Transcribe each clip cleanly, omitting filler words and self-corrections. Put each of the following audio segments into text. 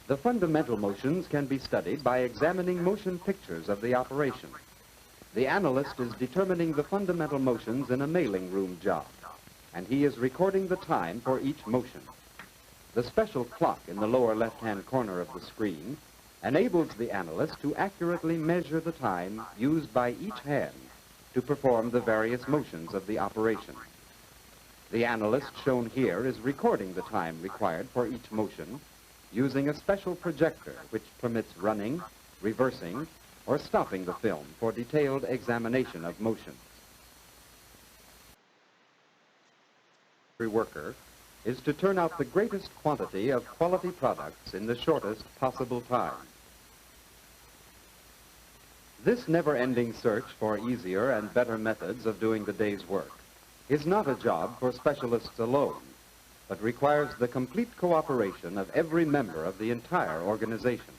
The fundamental motions can be studied by examining motion pictures of the operation. The analyst is determining the fundamental motions in a mailing room job, and he is recording the time for each motion. The special clock in the lower left-hand corner of the screen enables the analyst to accurately measure the time used by each hand to perform the various motions of the operation. The analyst shown here is recording the time required for each motion using a special projector which permits running, reversing, or stopping the film for detailed examination of motions. Every worker is to turn out the greatest quantity of quality products in the shortest possible time. This never-ending search for easier and better methods of doing the day's work is not a job for specialists alone, but requires the complete cooperation of every member of the entire organization.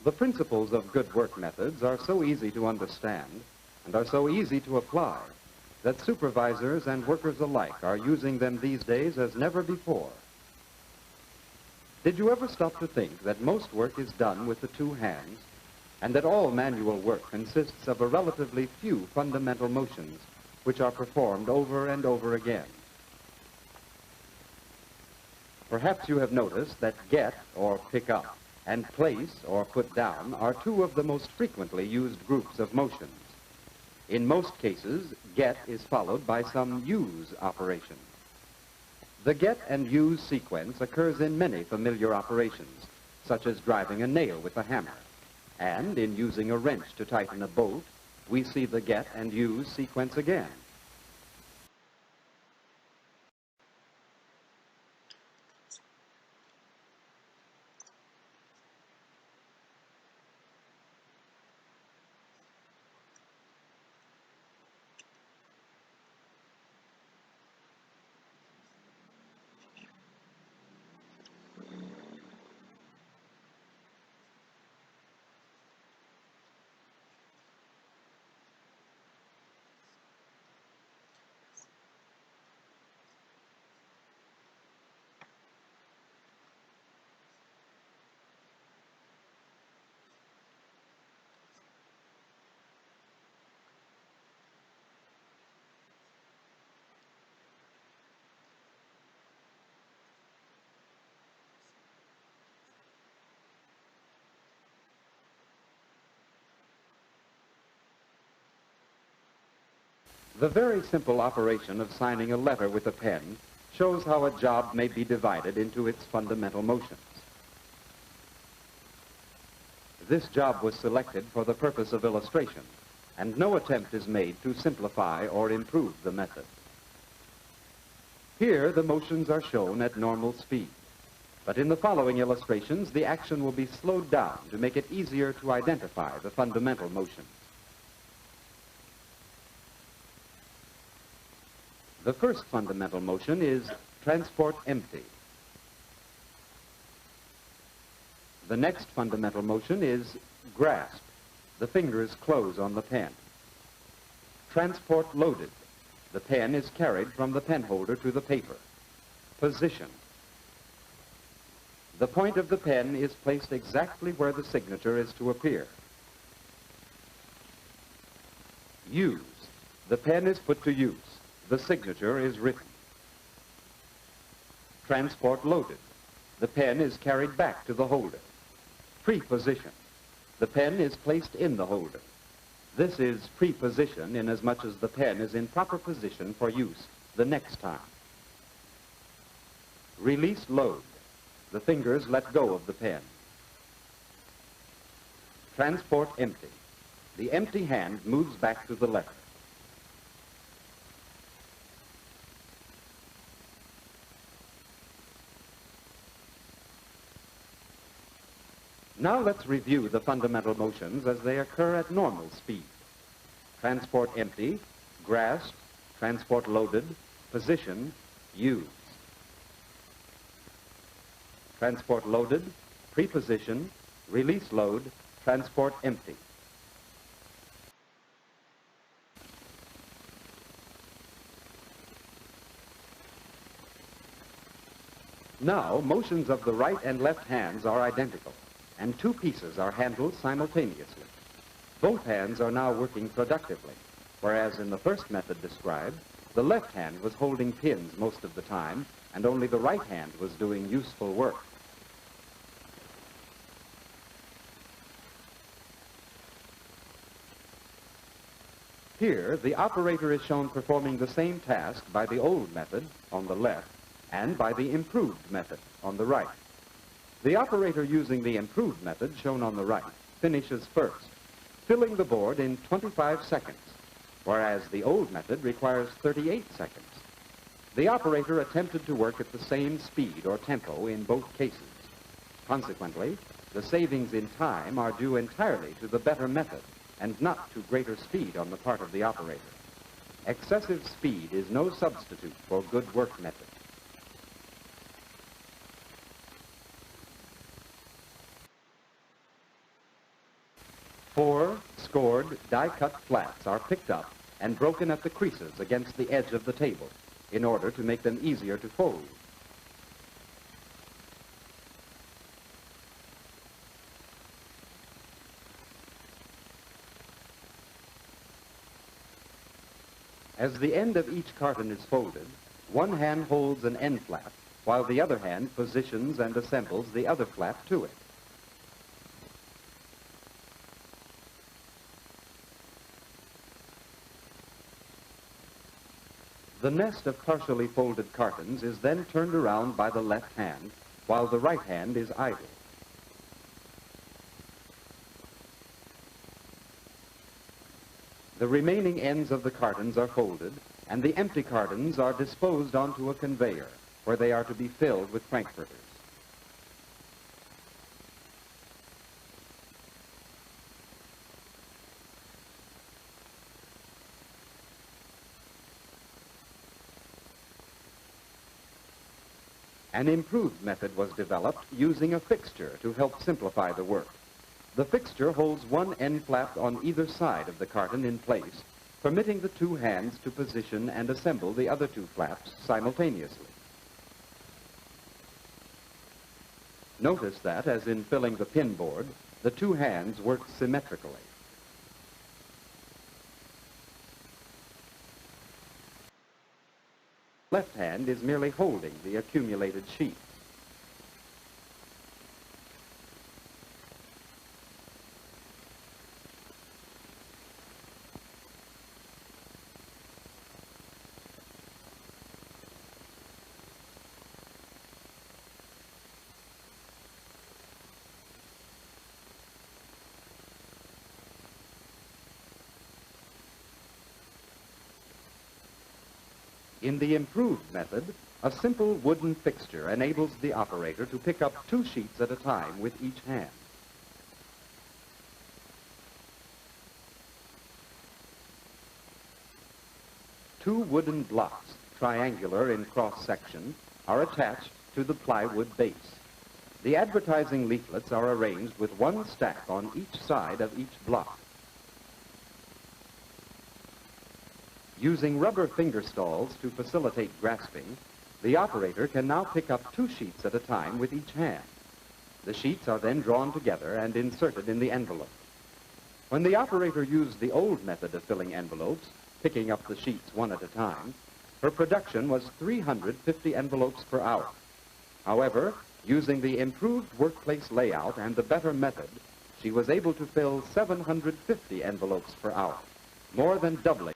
The principles of good work methods are so easy to understand and are so easy to apply that supervisors and workers alike are using them these days as never before. Did you ever stop to think that most work is done with the two hands, and that all manual work consists of a relatively few fundamental motions which are performed over and over again? Perhaps you have noticed that get, or pick up, and place, or put down, are two of the most frequently used groups of motions. In most cases, get is followed by some use operation. The get and use sequence occurs in many familiar operations, such as driving a nail with a hammer. And in using a wrench to tighten a bolt, we see the get and use sequence again. The very simple operation of signing a letter with a pen shows how a job may be divided into its fundamental motions. This job was selected for the purpose of illustration, and no attempt is made to simplify or improve the method. Here, the motions are shown at normal speed, but in the following illustrations, the action will be slowed down to make it easier to identify the fundamental motions. The first fundamental motion is transport empty. The next fundamental motion is grasp. The fingers close on the pen. Transport loaded. The pen is carried from the pen holder to the paper. Position. The point of the pen is placed exactly where the signature is to appear. Use. The pen is put to use. The signature is written. Transport loaded. The pen is carried back to the holder. Preposition. The pen is placed in the holder. This is preposition inasmuch as the pen is in proper position for use the next time. Release load. The fingers let go of the pen. Transport empty. The empty hand moves back to the letter. Now let's review the fundamental motions as they occur at normal speed. Transport empty, grasp, transport loaded, position, use. Transport loaded, preposition, release load, transport empty. Now, motions of the right and left hands are identical, and two pieces are handled simultaneously. Both hands are now working productively, whereas in the first method described, the left hand was holding pins most of the time, and only the right hand was doing useful work. Here, the operator is shown performing the same task by the old method on the left and by the improved method on the right. The operator using the improved method shown on the right finishes first, filling the board in 25 seconds, whereas the old method requires 38 seconds. The operator attempted to work at the same speed or tempo in both cases. Consequently, the savings in time are due entirely to the better method and not to greater speed on the part of the operator. Excessive speed is no substitute for good work method. Four scored die-cut flats are picked up and broken at the creases against the edge of the table in order to make them easier to fold. As the end of each carton is folded, one hand holds an end flap, while the other hand positions and assembles the other flap to it. The nest of partially folded cartons is then turned around by the left hand, while the right hand is idle. The remaining ends of the cartons are folded, and the empty cartons are disposed onto a conveyor, where they are to be filled with frankfurters. An improved method was developed using a fixture to help simplify the work. The fixture holds one end flap on either side of the carton in place, permitting the two hands to position and assemble the other two flaps simultaneously. Notice that, as in filling the pin board, the two hands work symmetrically. Left hand is merely holding the accumulated sheets. In the improved method, a simple wooden fixture enables the operator to pick up two sheets at a time with each hand. Two wooden blocks, triangular in cross-section, are attached to the plywood base. The advertising leaflets are arranged with one stack on each side of each block. Using rubber finger stalls to facilitate grasping, the operator can now pick up two sheets at a time with each hand. The sheets are then drawn together and inserted in the envelope. When the operator used the old method of filling envelopes, picking up the sheets one at a time, her production was 350 envelopes per hour. However, using the improved workplace layout and the better method, she was able to fill 750 envelopes per hour, more than doubling